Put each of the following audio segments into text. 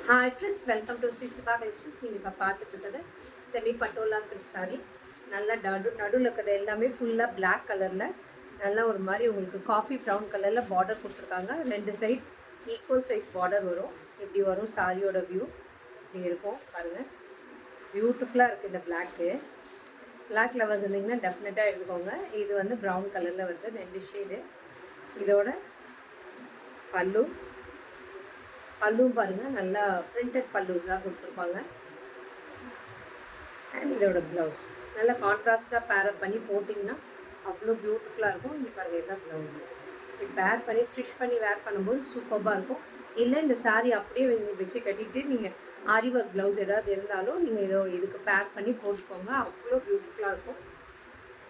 Hi friends, welcome to Sri Subha collections. நீங்கள் இப்போ பார்த்துட்டு இருக்கிறது செமி பட்டோலா சில்க் சாரி. நல்லா நடுவில் இருக்கிறது எல்லாமே ஃபுல்லாக பிளாக் கலரில் நல்லா ஒரு மாதிரி உங்களுக்கு காஃபி ப்ரௌன் கலரில் பார்டர் கொடுத்துருக்காங்க. 2 சைட் ஈக்குவல் சைஸ் பார்டர் வரும். இப்படி வரும் சாரியோட வியூ. இப்படி இருக்கும் பாருங்கள், பியூட்டிஃபுல்லாக இருக்குது. இந்த பிளாக் லவர்ஸ் இருந்தீங்கன்னா டெஃபினட்டாக எடுத்துக்கோங்க. இது வந்து ப்ரௌன் கலரில் வந்து 2 ஷேடு. இதோட பல்லும் பாருங்கள், நல்லா பிரிண்டட் பல்லூஸாக கொடுத்துருப்பாங்க. அண்ட் இதோட ப்ளவுஸ் நல்லா கான்ட்ராஸ்ட்டாக பேரப் பண்ணி போட்டிங்கன்னா அவ்வளோ பியூட்டிஃபுல்லாக இருக்கும். இங்கே பாருங்கள், இதுதான் ப்ளவுஸு. இப்படி பேர் பண்ணி ஸ்டிச் பண்ணி வேர் பண்ணும்போது சூப்பராக இருக்கும். இல்லை இந்த சாரீ அப்படியே வச்சு கட்டிட்டு நீங்கள் ஆரி ஒர்க் ப்ளவுஸ் ஏதாவது இருந்தாலும் நீங்கள் இதுக்கு பேர் பண்ணி போட்டுக்கோங்க. அவ்வளோ பியூட்டிஃபுல்லாக இருக்கும்.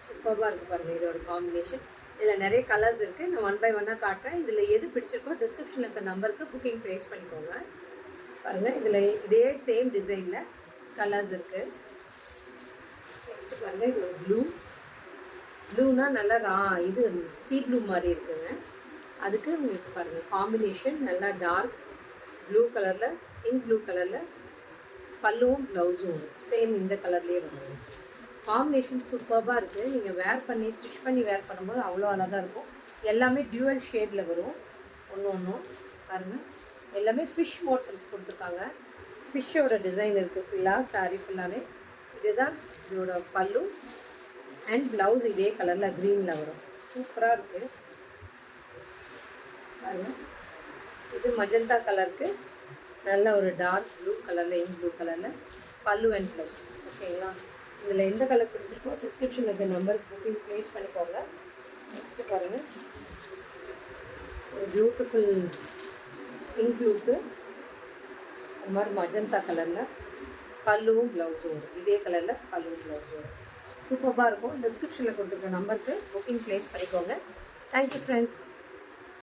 சூப்பராக இருக்குது பாருங்கள் இதோட காம்பினேஷன். இதில் நிறைய கலர்ஸ் இருக்குது. நான் 1 by 1 காட்டுறேன். இதில் எது பிடிச்சிருக்கோ டிஸ்கிரிப்ஷனில் இருக்க நம்பருக்கு புக்கிங் ப்ளேஸ் பண்ணிக்கோங்க. பாருங்கள், இதில் இதே சேம் டிசைனில் கலர்ஸ் இருக்குது. நெக்ஸ்ட்டு பாருங்கள், இது ஒரு ப்ளூனா நல்லா இது சீ ப்ளூ மாதிரி இருக்குதுங்க. அதுக்கு உங்களுக்கு பாருங்கள் காம்பினேஷன் நல்லா டார்க் ப்ளூ கலரில், பிங்க் ப்ளூ கலரில் பல்லுவும் ப்ளவுஸும் வரும். சேம் இந்த கலர்லேயே வரும். காம்பினேஷன் சூப்பராக இருக்குது. நீங்கள் வேர் பண்ணி ஸ்டிச் பண்ணி வேர் பண்ணும்போது அவ்வளோ அழகாக இருக்கும். எல்லாமே டியூவல் ஷேடில் வரும். ஒன்றும் பாருங்கள், எல்லாமே ஃபிஷ் மோட்டல்ஸ் கொடுத்துருக்காங்க. ஃபிஷ்ஷோட டிசைன் இருக்குது ஃபுல்லாக சாரீ ஃபுல்லாகவே. இதுதான் இதோட பல்லு அண்ட் ப்ளவுஸ் இதே கலரில் க்ரீனில் வரும். சூப்பராக இருக்குது பாருங்கள். இது மஜந்தா கலருக்கு நல்ல ஒரு டார்க் ப்ளூ கலரில், இங்க் ப்ளூ கலரில் பல்லு அண்ட் ப்ளவுஸ். ஓகேங்களா? இதில் எந்த கலர் பிடிச்சிருக்கோ டிஸ்கிரிப்ஷனில் இருக்க நம்பருக்கு புக்கிங் ப்ளேஸ் பண்ணிக்கோங்க. நெக்ஸ்ட்டு பாருங்கள், ஒரு பியூட்டிஃபுல் பிங்க் ப்ளூக்கு அது மாதிரி மஜந்தா கலரில் பல்லுவும் ப்ளவுஸும் வரும். இதே கலரில் பல்லுவும் ப்ளவுஸும் வரும். சூப்பராக இருக்கும். டிஸ்கிரிப்ஷனில் கொடுத்துருக்க நம்பருக்கு புக்கிங் ப்ளேஸ் பண்ணிக்கோங்க. Thank you friends.